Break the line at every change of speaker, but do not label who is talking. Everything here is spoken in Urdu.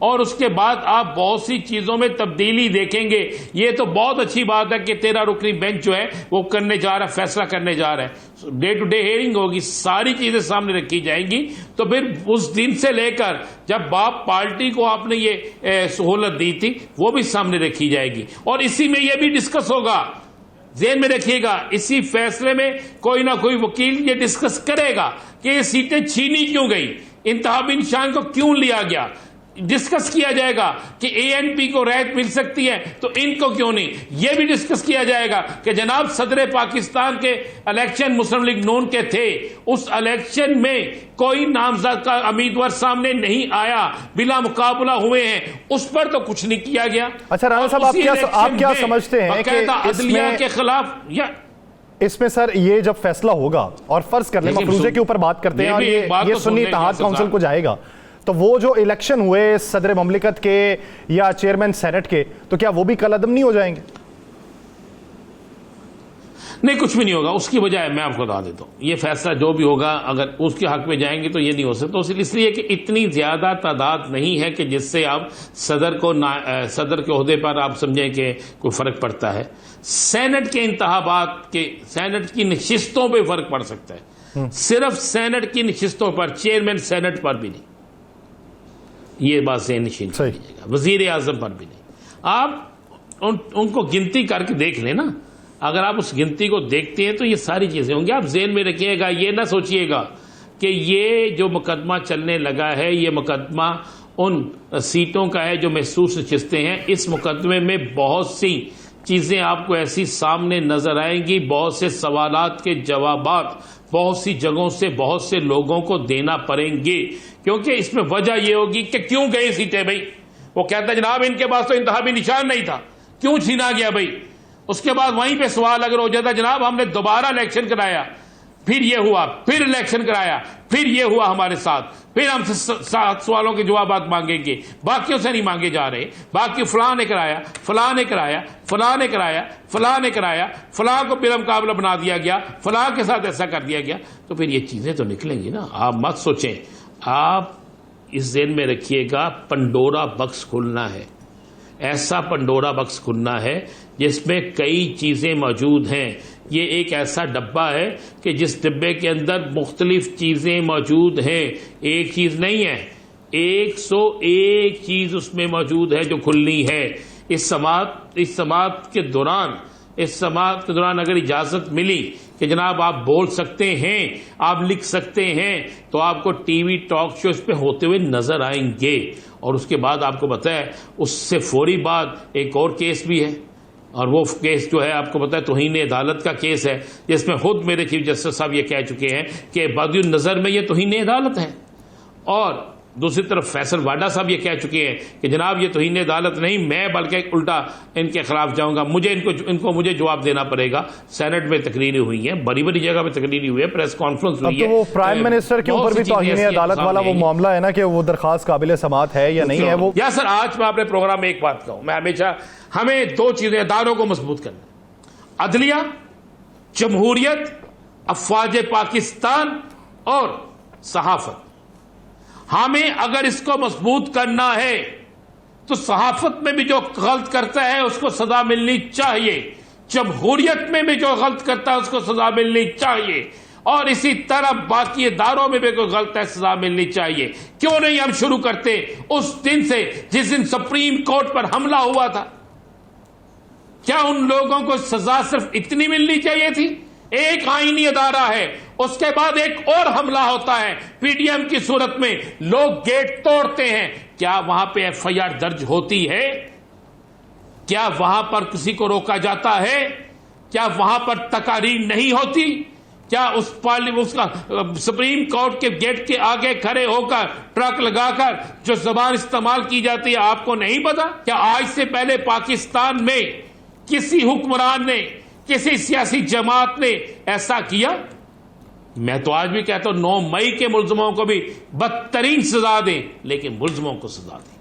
اور اس کے بعد آپ بہت سی چیزوں میں تبدیلی دیکھیں گے. یہ تو بہت اچھی بات ہے کہ 13 رکنی بینچ جو ہے وہ کرنے جا رہا ہے, فیصلہ کرنے جا رہا ہے. ڈے ٹو ڈے ہیئرنگ ہوگی, ساری چیزیں سامنے رکھی جائیں گی. تو پھر اس دن سے لے کر جب باپ پارٹی کو آپ نے یہ سہولت دی تھی وہ بھی سامنے رکھی جائے گی, اور اسی میں یہ بھی ڈسکس ہوگا. ذہن میں رکھیے گا, اسی فیصلے میں کوئی نہ کوئی وکیل یہ ڈسکس کرے گا کہ یہ سیٹیں چھینی کیوں گئی, انتخابی نشان کو کیوں لیا گیا. ڈسکس کیا جائے گا کہ اے این پی کو رعایت مل سکتی ہے تو ان کو کیوں نہیں. یہ بھی ڈسکس کیا جائے گا کہ جناب صدر پاکستان کے الیکشن مسلم لیگ نون کے تھے, اس الیکشن میں کوئی نامزد کا امیدوار سامنے نہیں آیا, بلا مقابلہ ہوئے ہیں, اس پر تو کچھ نہیں کیا گیا.
اچھا رانا صاحب, آپ کیا سمجھتے ہیں کہ
عدلیہ کے خلاف یا
اس میں سر یہ جب فیصلہ ہوگا, اور فرض کر لیں مفروضے کے اوپر بات کرتے ہیں, اور یہ سنی اتحاد کونسل کو جائے گا, تو وہ جو الیکشن ہوئے صدر مملکت کے یا چیئرمین سینٹ کے, تو کیا وہ بھی کالعدم نہیں ہو جائیں گے؟
نہیں, کچھ بھی نہیں ہوگا. اس کی بجائے میں آپ کو بتا دیتا ہوں, یہ فیصلہ جو بھی ہوگا اگر اس کے حق میں جائیں گے تو یہ نہیں ہو سکتا. اس لیے کہ اتنی زیادہ تعداد نہیں ہے کہ جس سے آپ صدر کے عہدے پر آپ سمجھیں کہ کوئی فرق پڑتا ہے. سینٹ کے انتخابات کے سینٹ کی نشستوں پہ فرق پڑ سکتا ہے, صرف سینٹ کی نشستوں پر, چیئرمین سینٹ پر بھی نہیں. یہ بات ذہن نشین کر لیجیے گا, وزیر اعظم پر بھی نہیں. آپ ان کو گنتی کر کے دیکھ لیں نا, اگر آپ اس گنتی کو دیکھتے ہیں تو یہ ساری چیزیں ہوں گی. آپ ذہن میں رکھیے گا, یہ نہ سوچئے گا کہ یہ جو مقدمہ چلنے لگا ہے یہ مقدمہ ان سیٹوں کا ہے جو محسوس نشستیں ہیں. اس مقدمے میں بہت سی چیزیں آپ کو ایسی سامنے نظر آئیں گی, بہت سے سوالات کے جوابات بہت سی جگہوں سے بہت سے لوگوں کو دینا پڑیں گے, کیونکہ اس میں وجہ یہ ہوگی کہ کیوں گئے سیٹیں بھائی. وہ کہتا ہے جناب ان کے پاس تو انتخابی نشان نہیں تھا, کیوں چھینا گیا بھائی. اس کے بعد وہیں پہ سوال اگر ہو جاتا جناب ہم نے دوبارہ الیکشن کرایا, پھر یہ ہوا, پھر الیکشن کرایا, پھر یہ ہوا ہمارے ساتھ, پھر ہم سے 7 سوالوں کے جوابات مانگیں گے, باقیوں سے نہیں مانگے جا رہے. باقی فلاں نے کرایا, فلاں نے کرایا, فلاں نے کرایا, فلاں نے کرایا, فلاں کو بلا مقابلہ بنا دیا گیا, فلاں کے ساتھ ایسا کر دیا گیا. تو پھر یہ چیزیں تو نکلیں گی نا. آپ مت سوچیں, آپ اس ذہن میں رکھیے گا پنڈورا باکس کھلنا ہے, ایسا پنڈورا باکس کھلنا ہے جس میں کئی چیزیں موجود ہیں. یہ ایک ایسا ڈبہ ہے کہ جس ڈبے کے اندر مختلف چیزیں موجود ہیں, ایک چیز نہیں ہے, 101 چیز اس میں موجود ہے جو کھلنی ہے. اس سماعت کے دوران اگر اجازت ملی کہ جناب آپ بول سکتے ہیں, آپ لکھ سکتے ہیں, تو آپ کو ٹی وی ٹاک شوز پہ ہوتے ہوئے نظر آئیں گے. اور اس کے بعد آپ کو پتہ ہے اس سے فوری بعد ایک اور کیس بھی ہے, اور وہ کیس جو ہے آپ کو پتہ ہے توہین عدالت کا کیس ہے, جس میں خود میرے چیف جسٹس صاحب یہ کہہ چکے ہیں کہ بادی النظر میں یہ توہین عدالت ہے. اور دوسری طرف فیصل واڈا صاحب یہ کہہ چکے ہیں کہ جناب یہ توہین عدالت نہیں, میں بلکہ الٹا ان کے خلاف جاؤں گا, مجھے جواب دینا پڑے گا. سینٹ میں تقریریں ہوئی ہیں, بڑی بڑی جگہ پہ تقریریں ہوئی ہے, پریس کانفرنس ہوئی ہے.
اب تو وہ پرائم منسٹر کے اوپر بھی توہین عدالت والا وہ معاملہ ہے نا, کہ وہ درخواست قابل سماعت ہے یا نہیں ہے. وہ
یا سر آج میں اپنے پروگرام میں ایک بات کہوں, میں ہمیشہ ہمیں 2 چیزیں اداروں کو مضبوط کرنا, عدلیہ, جمہوریت, افواج پاکستان اور صحافت. ہمیں اگر اس کو مضبوط کرنا ہے تو صحافت میں بھی جو غلط کرتا ہے اس کو سزا ملنی چاہیے, جمہوریت میں بھی جو غلط کرتا ہے اس کو سزا ملنی چاہیے, اور اسی طرح باقی اداروں میں بھی کوئی غلط ہے سزا ملنی چاہیے. کیوں نہیں ہم شروع کرتے اس دن سے جس دن سپریم کورٹ پر حملہ ہوا تھا؟ کیا ان لوگوں کو سزا صرف اتنی ملنی چاہیے تھی؟ ایک آئینی ادارہ ہے, اس کے بعد ایک اور حملہ ہوتا ہے پی ڈی ایم کی صورت میں, لوگ گیٹ توڑتے ہیں, کیا وہاں پہ ایف آئی آر درج ہوتی ہے؟ کیا وہاں پر کسی کو روکا جاتا ہے؟ کیا وہاں پر تقاریر نہیں ہوتی؟ کیا اس کا سپریم کورٹ کے گیٹ کے آگے کھڑے ہو کر ٹرک لگا کر جو زبان استعمال کی جاتی ہے آپ کو نہیں پتا؟ کیا آج سے پہلے پاکستان میں کسی حکمران نے, کسی سیاسی جماعت نے ایسا کیا؟ میں تو آج بھی کہتا ہوں 9 مئی کے ملزموں کو بھی بدترین سزا دیں, لیکن ملزموں کو سزا دیں.